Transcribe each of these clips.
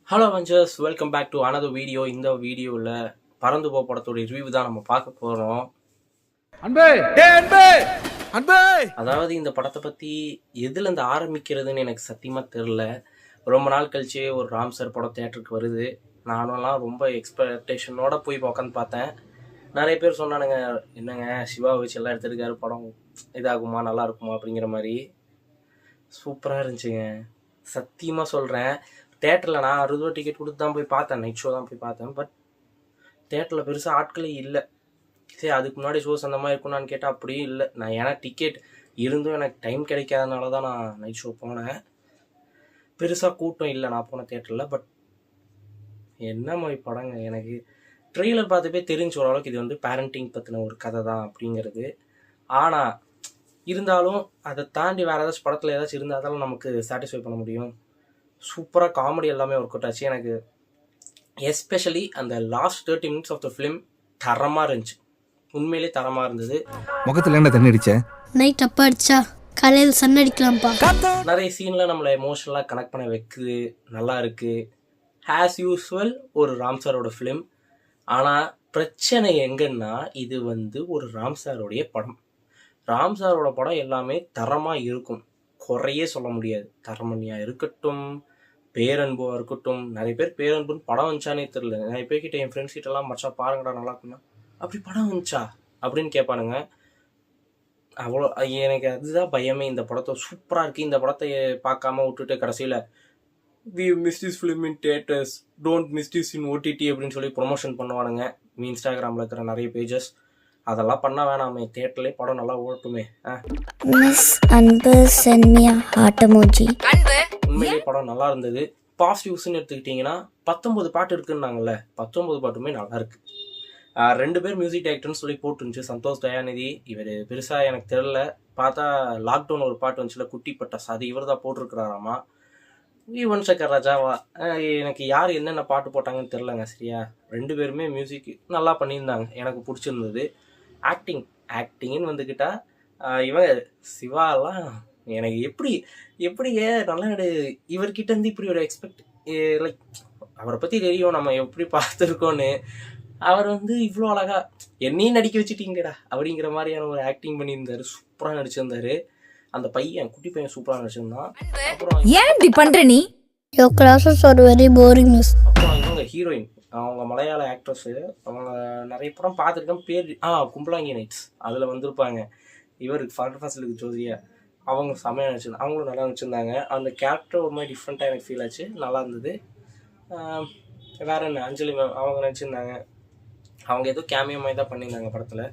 Hello Avengers, welcome back to another video. இந்த வீடியோவில் பறந்து போ படத்தோட ரிவ்யூ தான் நம்ம பார்க்க போகிறோம். அதாவது இந்த படத்தை பற்றி எதுலேருந்து ஆரம்பிக்கிறதுன்னு எனக்கு சத்தியமாக தெரில. ரொம்ப நாள் கழிச்சு ஒரு ராம் சார் படம் தேட்டருக்கு வருது. நானும்லாம் ரொம்ப எக்ஸ்பெக்டேஷனோட போய் உட்காந்து பார்த்தேன். நிறைய பேர் சொன்னானுங்க, என்னங்க சிவா வச்சு எல்லாம் எடுத்துருக்காரு, படம் இதாகுமா நல்லா இருக்குமா அப்படிங்கிற மாதிரி. சூப்பராக இருந்துச்சுங்க, சத்தியமாக சொல்கிறேன். தேட்டரில் நான் 60 ரூபா டிக்கெட் கொடுத்து தான் போய் பார்த்தேன், நைட் ஷோ தான் போய் பார்த்தேன். பட் தேட்டரில் பெருசாக ஆட்களே இல்லை. சரி, அதுக்கு முன்னாடி ஷோஸ் அந்த மாதிரி இருக்கும்னான்னு கேட்டால் அப்படியும் இல்லை. நான் ஏன்னா டிக்கெட் இருந்தும் எனக்கு டைம் கிடைக்காதனால தான் நான் நைட் ஷோ போனேன். பெருசாக கூட்டம் இல்லை நான் போன தேட்டரில். பட் என்ன மாதிரி படங்க, எனக்கு ட்ரெய்லர் பார்த்தப்பே தெரிஞ்ச ஓரளவுக்கு இது வந்து பேரண்டிங் பற்றின ஒரு கதை தான் அப்படிங்கிறது. ஆனால் இருந்தாலும் அதை தாண்டி வேறு ஏதாச்சும் படத்தில் ஏதாச்சும் இருந்தால் தான் நமக்கு சாட்டிஸ்ஃபை பண்ண முடியும். சூப்பராக காமெடி எல்லாமே ஒர்க் அவுட் ஆச்சு. எனக்கு எஸ்பெஷலி அந்த last 30 minutes of the film தரமாக இருந்துச்சு. உண்மையிலே தரமாக இருந்தது. முகத்தில் என்ன தண்ணி அடிச்ச? நைட் அப்பா அடிச்சா காலையில் சன் அடிக்கலாம்ப்பா. நிறைய சீனில் நம்மளை எமோஷனலாக கனெக்ட் பண்ண வைக்குது, நல்லா இருக்குது. ஆஸ் யூஸ்வல் ஒரு ராம் சாரோட ஃபிலிம். ஆனால் பிரச்சனை எங்கன்னா, இது வந்து ஒரு ராம் சாரோடைய படம். ராம் சாரோட படம் எல்லாமே தரமாக இருக்கும், குறையே சொல்ல முடியாது. தரமணியாக இருக்கட்டும், பேரன்புவாக இருக்கட்டும். நிறைய பேர் பேரன்புன்னு படம் வந்துச்சானே தெரில. நிறைய பேர்கிட்ட, என் ஃப்ரெண்ட்ஸ் கிட்டலாம், மச்சா பாருங்கடா நல்லா இருக்குன்னா, அப்படி படம் வந்துச்சா அப்படின்னு கேட்பானுங்க. அவ்வளோ எனக்கு அதுதான் பயமே. இந்த படத்தை சூப்பராக இருக்குது, இந்த படத்தை பார்க்காம விட்டுட்டு கடைசியில் we miss this film in theatres, don't miss this in OTT அப்படின்னு சொல்லி ப்ரொமோஷன் பண்ணுவானுங்க இன்ஸ்டாகிராமில் இருக்கிற நிறைய பேஜஸ். அதெல்லாம் பண்ண வேணாமே, தேட்டர்லேயே படம் நல்லா ஓட்டுமே. Miss Anbu sent me a heart emoji. உண்மையிலேயே படம் நல்லா இருந்தது. பாசிட்டிவ்ஸ்ன்னு எடுத்துக்கிட்டிங்கன்னா 19 பாட்டு இருக்குன்னாங்கல்ல, 19 பாட்டுமே நல்லா இருக்கு. 2 பேர் மியூசிக் டைரக்டர்னு சொல்லி போட்டுருந்துச்சு, சந்தோஷ் தயாநிதி. இவர் பெருசாக எனக்கு தெரில. பார்த்தா லாக்டவுன் ஒரு பாட்டு வந்துச்சுல, குட்டி பட்டாசு, அது இவர் தான் போட்டிருக்கிறாராமா. யுவன் சங்கர் ராஜாவா, எனக்கு யார் என்னென்ன பாட்டு போட்டாங்கன்னு தெரிலங்க சரியா. 2 பேருமே மியூசிக் நல்லா பண்ணியிருந்தாங்க, எனக்கு பிடிச்சிருந்தது. ஆக்டிங்னு வந்துக்கிட்டா இவன் சிவாலாம் எனக்கு எப்படிங்க நல்லா இவர்கிட்ட இருந்து இப்படி ஒரு எக்ஸ்பெக்ட், லைக் அவரை பற்றி தெரியும் நம்ம எப்படி பார்த்துருக்கோன்னு. அவர் வந்து இவ்வளோ அழகா என்னையும் நடிக்க வச்சுட்டீங்கடா அப்படிங்கிற மாதிரியான ஒரு ஆக்டிங் பண்ணியிருந்தாரு. சூப்பராக நடிச்சிருந்தாரு. அந்த பையன், குட்டி பையன் சூப்பராக நடிச்சிருந்தான். அப்புறம் ஏன் இப்படி பண்ற நீ? Your classes are very boring, miss. அப்புறம் இவங்க ஹீரோயின், அவங்க மலையாள ஆக்ட்ரஸ்ஸு. அவங்க நிறைய படம் பார்த்துருக்கேன். பேர் கும்பலாங்கி நைட்ஸ், அதில் வந்திருப்பாங்க. இவருக்கு ஃபர்ஸ்ட் ஜோதியா, அவங்க செமையாக நடிச்சிருந்தாங்க. அவங்களும் நல்லா நடிச்சிருந்தாங்க. அந்த கேரக்டர் ஒரு மாதிரி டிஃப்ரெண்ட்டாக எனக்கு ஃபீல் ஆச்சு, நல்லா இருந்தது. வேற என்ன, அஞ்சலி மேம் அவங்க நடிச்சிருந்தாங்க. அவங்க ஏதோ கேமியோ மாதிரி தான் பண்ணியிருந்தாங்க படத்தில்.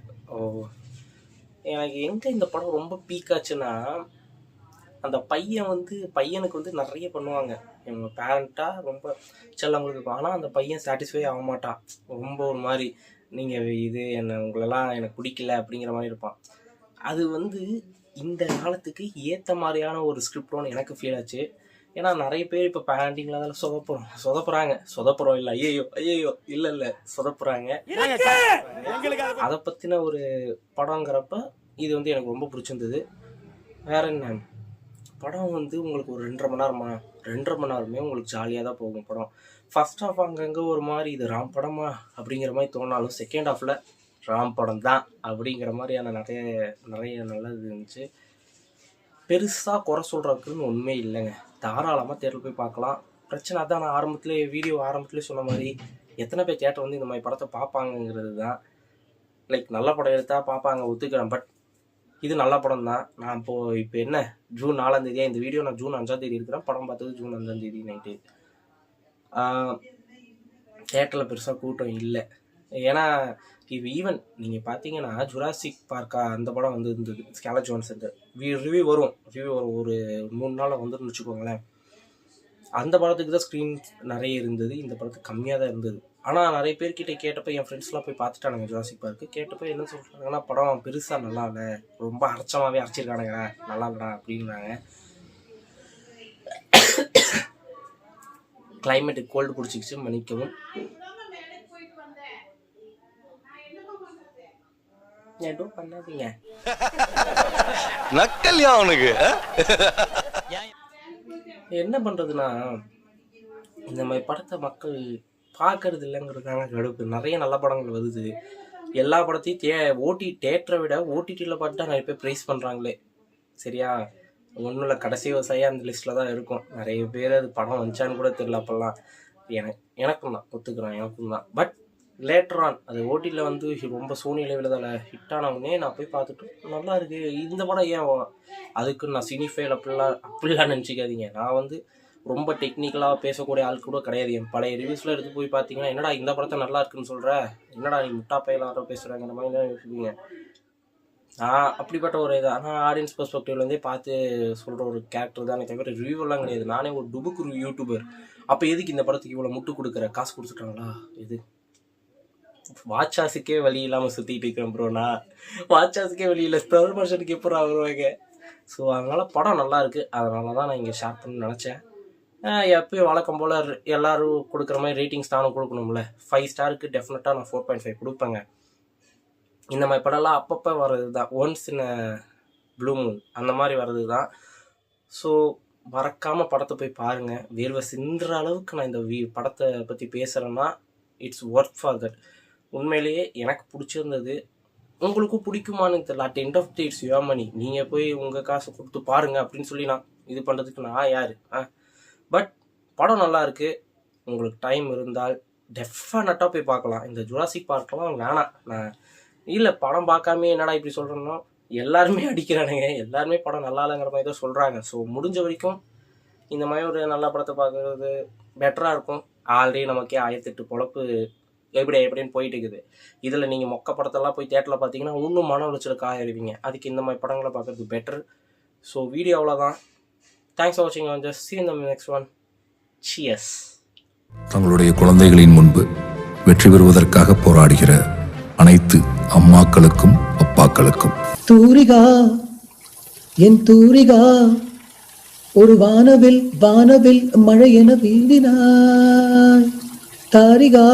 எனக்கு எங்கே இந்த படம் ரொம்ப பீக் ஆச்சுன்னா, அந்த பையனுக்கு வந்து நிறைய பண்ணுவாங்க. இவங்க பேரண்ட்டாக ரொம்ப செல்லவங்களுக்கு இருக்கும். ஆனால் அந்த பையன் சாட்டிஸ்ஃபை ஆக மாட்டான். ரொம்ப ஒரு மாதிரி, நீங்கள் இது உங்களெல்லாம் எனக்கு பிடிக்கல அப்படிங்கிற மாதிரி இருப்பான். அது வந்து இந்த காலத்துக்கு ஏற்ற மாதிரியான ஒரு ஸ்கிரிப்டோன்னு எனக்கு ஃபீல் ஆச்சு. ஏன்னா நிறைய பேர் இப்போ பேரண்டிங்கில் அதெல்லாம் சொதப்புறோம் இல்லை, ஐயோ இல்லை சொதப்புறாங்க. அதை பற்றின ஒரு படங்கிறப்ப இது வந்து எனக்கு ரொம்ப பிடிச்சிருந்தது. வேற என்ன, படம் வந்து உங்களுக்கு ஒரு 2.5 மணி நேரமே உங்களுக்கு ஜாலியாக தான் போகும் படம். ஃபர்ஸ்ட் ஹாஃப் அங்கங்கே ஒரு மாதிரி இது ராம் படமா அப்படிங்கிற மாதிரி தோணாலும், செகண்ட் ஹாஃபில் ராம் படம் தான் அப்படிங்கிற மாதிரியான நிறைய நல்லது இருந்துச்சு. பெருசாக குறை சொல்கிறதுக்குன்னு உண்மை இல்லைங்க. தாராளமாக தேட்டரில் போய் பார்க்கலாம். பிரச்சனை அதான், நான் ஆரம்பத்துலேயே சொன்ன மாதிரி, எத்தனை பேர் தேட்டர் வந்து இந்த மாதிரி படத்தை பார்ப்பாங்கங்கிறது தான். லைக் நல்ல படம் எடுத்தால் பார்ப்பாங்க, ஒத்துக்கிறேன். பட் இது நல்ல படம் தான். நான் இப்போ என்ன, ஜூன் 4ஆம் தேதியா இந்த வீடியோ, நான் ஜூன் 5ஆம் தேதி இருக்கிறேன். படம் பார்த்தது ஜூன் 5ஆம் தேதி நைட்டு. தேட்டரில் பெருசாக கூட்டம் இல்லை. ஏன்னா இது ஈவன் நீங்கள் பார்த்தீங்கன்னா ஜுராசிக் பார்க்கா அந்த படம் வந்து இருந்தது, ஸ்கார்லெட் ஜோஹான்சன். ரிவ்யூ வரும் ஒரு 3 நாளில் வந்துன்னு வச்சுக்கோங்களேன். அந்த படத்துக்கு தான் ஸ்க்ரீன் நிறைய இருந்தது, இந்த படத்துக்கு கம்மியாக தான் இருந்தது. ஆனால் நிறைய பேர்கிட்ட கேட்டப்போ, என் ஃப்ரெண்ட்ஸ்லாம் போய் பார்த்துட்டானுங்க ஜுராசிக் பார்க்கு. கேட்டப்போ என்ன சொல்கிறாங்கன்னா, படம் பெருசாக நல்லா இல்லை, ரொம்ப அரைச்சிருக்கானுங்க, நல்லா இல்லைடா அப்படின்னாங்க. கிளைமேட்டு கோல்டு பிடிச்சிக்கிச்சு, மன்னிக்கவும். எதுவும் பண்ணாதீங்க, நக்கல்யா அவனுக்கு. என்ன பண்ணுறதுன்னா, இந்த மாதிரி படத்தை மக்கள் பார்க்கறது இல்லைங்கிறதுக்காக கடுப்பு. நிறைய நல்ல படங்கள் வருது. எல்லா படத்தையும் தேட்டரை விட ஓடிடியில் பார்த்து தான் நிறைய பேர் ப்ரைஸ் பண்ணுறாங்களே. சரியா, ஒன்றும் இல்லை, கடைசி விவசாயி அந்த லிஸ்ட்டில் தான் இருக்கும். நிறைய பேர் அது படம் வந்துச்சான்னு கூட தெரியல அப்போல்லாம். எனக்கும் தான் ஒத்துக்கிறேன், எனக்கும் தான். பட் லேட்டர் ஆன் அது ஓடிடியில் வந்து ரொம்ப சோனி லெவலில் ஹிட் ஆனவுடனே நான் போய் பார்த்துட்டு நல்லா இருக்கு இந்த படம் ஏன் அதுக்கு நான் சினிஃபைல் அப்படிலாம் நினச்சிக்காதீங்க. நான் வந்து ரொம்ப டெக்னிக்கலாக பேசக்கூடிய ஆள் கூட கிடையாது. என் பழைய ரிவ்யூஸில் எடுத்து போய் பார்த்தீங்கன்னா என்னடா இந்த படத்தை நல்லா இருக்குன்னு சொல்கிற, என்னடா நீ முட்டா பையலாக பேசுகிறாங்கிற மாதிரி தான் யோசிப்பீங்க. நான் அப்படிப்பட்ட ஒரு இது. ஆனால் ஆடியன்ஸ் பெர்ஸ்பெக்டிவ்லேருந்தே பார்த்து சொல்கிற ஒரு கேரக்டர் தான் தவிர ரிவ்யூலாம் கிடையாது. நானே ஒரு டுபுக்கு யூடியூபர். அப்போ எதுக்கு இந்த படத்துக்கு இவ்வளோ முட்டு கொடுக்குற, காசு கொடுத்துட்டாங்களா? இது வாட்சாஸுக்கே வழி இல்லாமல் சுற்றிட்டு இருக்கேன் ப்ரோ. நான் வாட்சாஸுக்கே வழி இல்லை, ப்ரமோஷனுக்கு எப்போ வருவாங்க. ஸோ அதனால் படம் நல்லா இருக்குது. அதனால தான் நான் இங்கே ஷேர் பண்ணணும்னு நினச்சேன். எப்போயும் வழக்கம் போல் எல்லோரும் கொடுக்குற மாதிரி ரேட்டிங்ஸ் நானும் கொடுக்கணும்ல. 5 ஸ்டாருக்கு டெஃபினட்டாக நான் 4.5 கொடுப்பேங்க. இந்த மாதிரி படம்லாம் அப்பப்போ வர்றது தான், ஒன்ஸ் இன் ப்ளூ மூன் அந்த மாதிரி வர்றது தான். ஸோ மறக்காமல் படத்தை போய் பாருங்கள். வேர்வை சிந்துற அளவுக்கு நான் இந்த படத்தை பற்றி பேசுகிறேன்னா இட்ஸ் ஒர்க் ஃபார் தட். உண்மையிலேயே எனக்கு பிடிச்சிருந்தது. உங்களுக்கும் பிடிக்குமான்னு தெரியல. At end of the it's your money. நீங்கள் போய் உங்கள் காசை கொடுத்து பாருங்கள் அப்படின்னு சொல்லி நான் இது பண்ணுறதுக்கு நான் யார்? பட் படம் நல்லா இருக்குது. உங்களுக்கு டைம் இருந்தால் டெஃபினட்டாக போய் பார்க்கலாம். இந்த ஜுராசிக் பார்க்கலாம் வேணாம். நான் இல்லை படம் பார்க்காமே என்னடா இப்படி சொல்கிறேன்னா, எல்லாருமே அடிக்கிறானுங்க, எல்லாருமே படம் நல்லா இல்லைங்கிற மாதிரி தான் சொல்கிறாங்க. ஸோ முடிஞ்ச வரைக்கும் இந்த மாதிரி ஒரு நல்ல படத்தை பார்க்குறது பெட்டராக இருக்கும். ஆல்ரெடி நமக்கே 1008 பொழப்பு எப்படின்னு போயிட்டு இருக்குது. இதில் நீங்கள் மொக்க படத்தெல்லாம் போய் தேட்டரில் பார்த்தீங்கன்னா இன்னும் மன உளைச்சல் காயிருவீங்க. அதுக்கு இந்த மாதிரி படங்களை பார்க்குறது பெட்டர். ஸோ வீடியோ அவ்வளோதான். தேங்க்ஸ் ஃபார் வாட்சிங். Just see you in the next one. Cheers. தங்களுடைய குழந்தைகளின் முன்பு வெற்றி பெறுவதற்காக போராடுகிற அனைத்து அம்மாக்களுக்கும் அப்பாக்களுக்கும், தூரிகா என் தூரிகா, ஒரு வானவில் மழை என வீழ்ந்தினாய் தாரிகா.